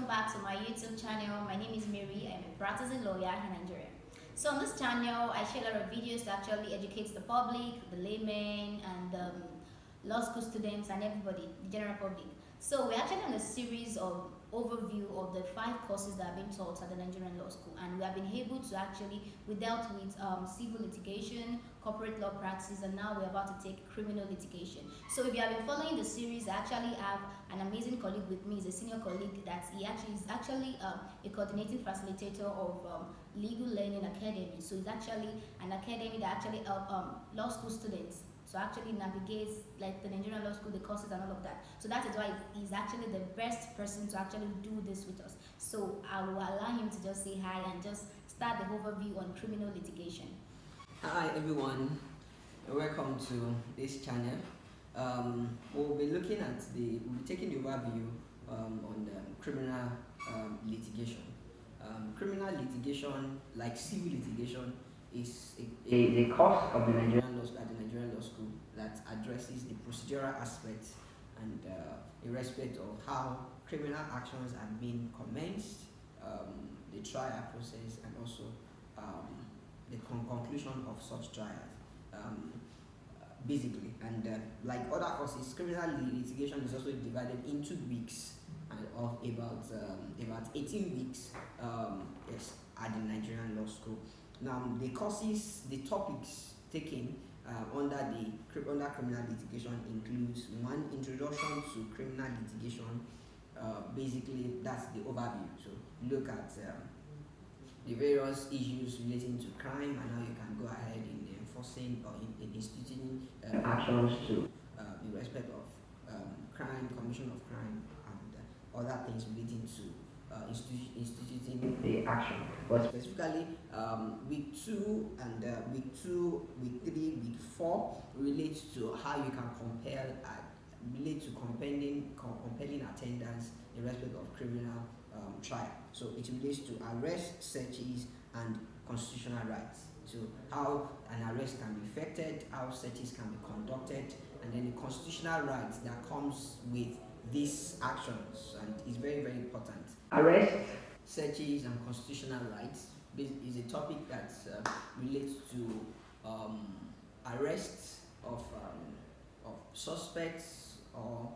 back to my YouTube channel. My name is Mary. I'm a practicing lawyer in Nigeria. So on this channel, I share a lot of videos that actually educates the public, the laymen, and law school students and everybody, the general public. So we're actually on a series of overview of the 5 courses that have been taught at the Nigerian Law School, and we have been able to we dealt with civil litigation, corporate law practice, and now we're about to take criminal litigation. So if you have been following the series, I actually have an amazing colleague with me. He's a senior colleague that he actually is a coordinating facilitator of Legal Learning Academy. So it's actually an academy that actually helps law school students so actually navigates like the Nigerian law school, the courses and all of that. So that is why he's actually the best person to actually do this with us. So I will allow him to just say hi and just start the overview on criminal litigation. Hi everyone, welcome to this channel. We'll be taking the overview on criminal litigation. Criminal litigation, like civil litigation, is a course of the Nigerian law school that addresses the procedural aspects and irrespective of how criminal actions have been commenced, the trial process, and also the conclusion of such trials. Basically, and like other courses, criminal litigation is also divided into weeks of about 18 weeks. Yes, at the Nigerian law school. Now, the topics taken under criminal litigation includes 1, introduction to criminal litigation. Basically, that's the overview. So look at the various issues relating to crime and how you can go ahead in enforcing or in instituting actions to in respect of crime, commission of crime, and other things relating to instituting the action. But specifically, week 2 and week 3, week 4 relates to how you can relate to compelling attendance in respect of criminal trial. So it relates to arrest, searches, and constitutional rights. So how an arrest can be effected, how searches can be conducted, and then the constitutional rights that comes with these actions, and it's very, very important. Arrest, searches, and constitutional rights is a topic that relates to arrests of suspects or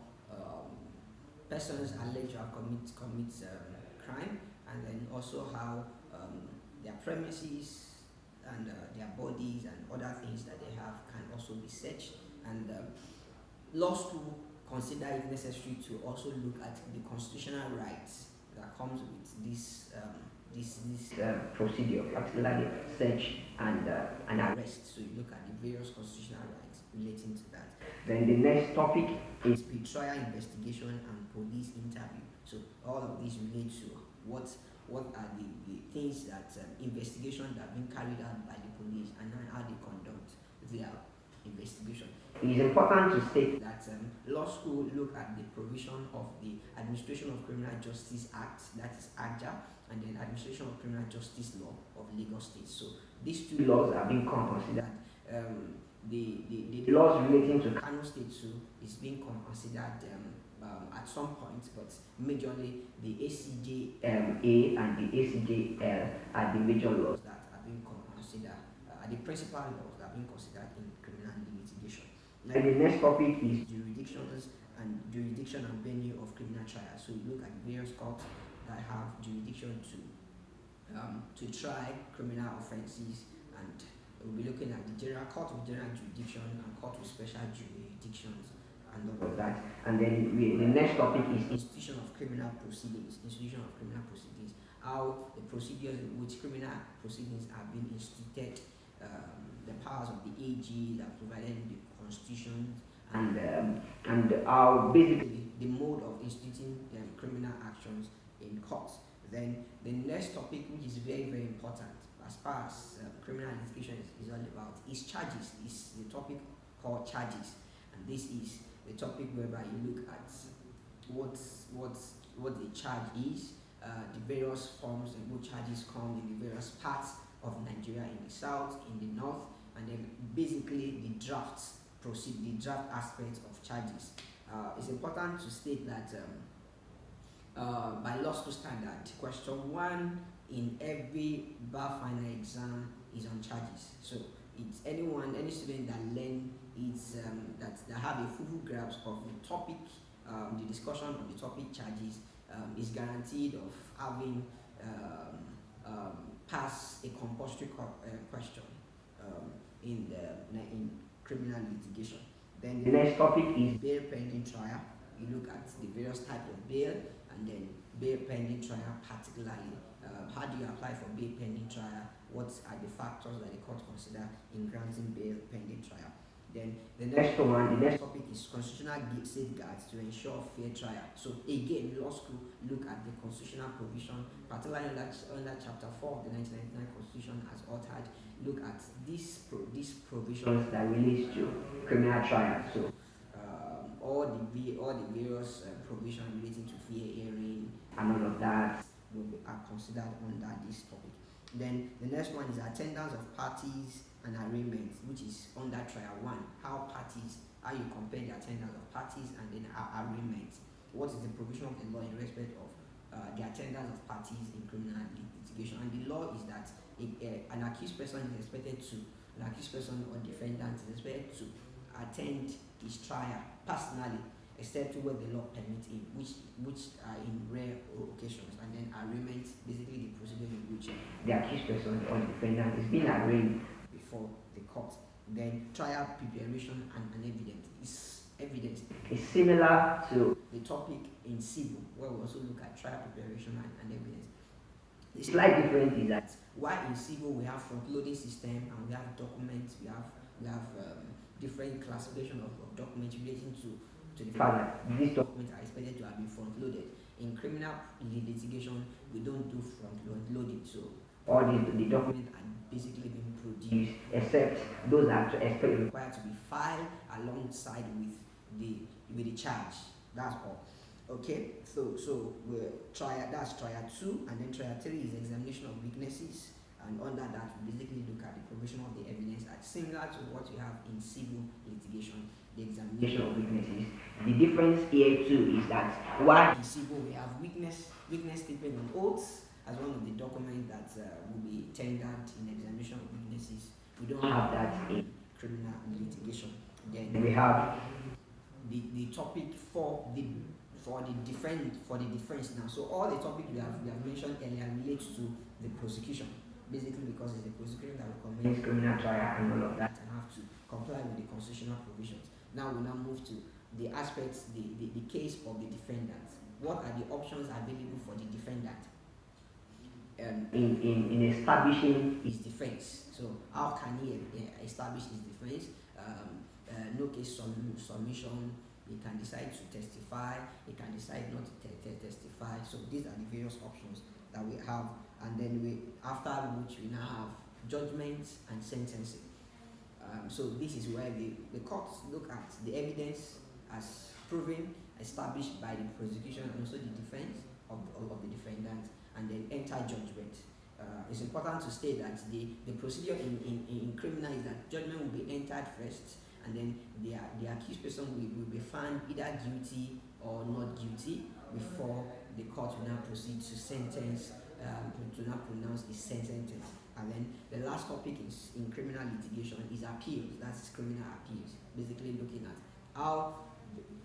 persons alleged to have commit crime, and then also how their premises and their bodies and other things that they have can also be searched. And law school consider it necessary to also look at the constitutional rights that comes with this procedure, particularly search and arrest. So you look at the various constitutional rights relating to that. Then the next topic is pre-trial investigation and police interview. So all of these relate to what are the things that investigation that have been carried out by the police and how they conduct their investigation. It is important to state that law school look at the provision of the Administration of Criminal Justice Act, that is AJA, and then Administration of Criminal Justice Law of Lagos State. So these two laws are being considered. The laws relating to Kano State too is being considered at some point, but majorly the ACJ-A and the ACJ-L are the major laws that are being considered, are the principal laws that are being considered in criminal litigation. Now, the next topic is jurisdiction and venue of criminal trials. So you look at various courts that have jurisdiction to try criminal offences, and we'll be looking at the general court with general jurisdiction and court with special jurisdictions and all of that. And then the next topic is institution of criminal proceedings. How the procedures in which criminal proceedings have been instituted, the powers of the AG that provided the constitution, and how basically the mode of instituting criminal actions in courts. Then the next topic, which is very, very important as far as criminal litigation is all about, is charges. Is the topic called charges, and this is the topic whereby you look at what the charge is, the various forms in which charges come in the various parts of Nigeria, in the south, in the north, and then basically the draft aspect of charges. It's important to state that by law school standard, question 1 in every bar final exam is on charges. So it's any student that learn that have a full grasp of the topic, the discussion of the topic charges, is guaranteed of having pass a compulsory question in criminal litigation. Then the next topic is bail pending trial. You look at the various types of bail, and then bail pending trial particularly. How do you apply for bail pending trial? What are the factors that the court consider in granting bail pending trial? Then the next topic is constitutional safeguards to ensure fair trial. So again, law school look at the constitutional provision, particularly under Chapter 4 of the 1999 Constitution as altered. Look at these provisions that relates to criminal trial. So all the various provisions relating to fair hearing and all of that are considered under this topic. Then the next one is attendance of parties and arraignments, which is under trial 1. How you compare the attendance of parties and then arraignments. What is the provision of the law in respect of the attendance of parties in criminal litigation? And the law is that an accused person or defendant is expected to attend his trial personally, except where the law permits him, which are in rare occasions. And then arraignment, basically the procedure in which the accused person or defendant is being arraigned before the court. Then trial preparation and evidence is similar to the topic in civil, where we also look at trial preparation and evidence. The slight difference is that while in civil we have front-loading system and we have documents, we have different classification of documents relating to the fact that these documents are expected to have been front-loaded. In criminal litigation, we don't do front-loading, so all the documents are basically being produced, except those that are required to be filed alongside with the charge. That's all. Okay, so that's trial 2, and then trial 3 is examination of witnesses, and under that we basically look at the provision of the evidence as similar to what you have in civil litigation, the examination of witnesses. The difference here too is that while in civil we have witness statement and oaths as one of the documents that will be tendered in examination of witnesses, we don't have that in criminal litigation. Then we have the topic for the defense now. So all the topics we have mentioned earlier relates to the prosecution, basically because it's the prosecution that will commence criminal trial and all of that and have to comply with the constitutional provisions. Now we move to the aspects, the case of the defendant. What are the options available for the defendant in establishing his defense? So how can he establish his defense? No case submission. He can decide to testify, he can decide not to testify. So these are the various options that we have, and then after which we now have judgments and sentencing. So this is where the courts look at the evidence as proven, established by the prosecution and also the defense of the defendant, and then enter judgment. It's important to state that the procedure in criminal is that judgment will be entered first, and then the accused person will be found either guilty or not guilty before the court will now proceed to sentence, to now pronounce a sentence. And then the last topic is in criminal litigation is appeals. That's criminal appeals, basically looking at how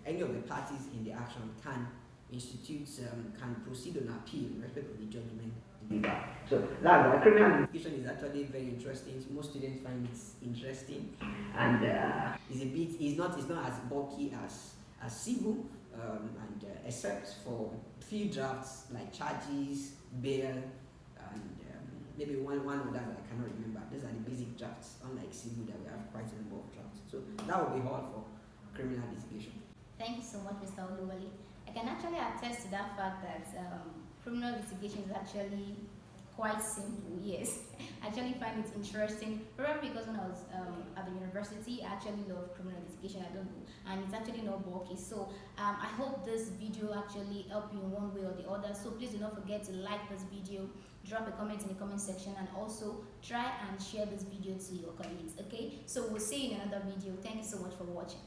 any of the parties in the action can proceed on appeal in respect of the judgment. So that's why criminal litigation is actually very interesting. Most students find it interesting, and it's not as bulky as civil, and except for few drafts like charges, bail, and maybe one of that I cannot remember. These are the basic drafts, unlike civil that we have quite a number of drafts. So that will be all for criminal litigation. Thank you so much, Mr. Oluwale. I can actually attest to that fact that criminal litigation is actually quite simple. Yes, I actually find it interesting, probably because when I was at the university, I actually love criminal litigation. I don't know, and it's actually not bulky. So I hope this video actually helped you in one way or the other. So please do not forget to like this video, drop a comment in the comment section, and also try and share this video to your colleagues. Okay, so we'll see you in another video. Thank you so much for watching.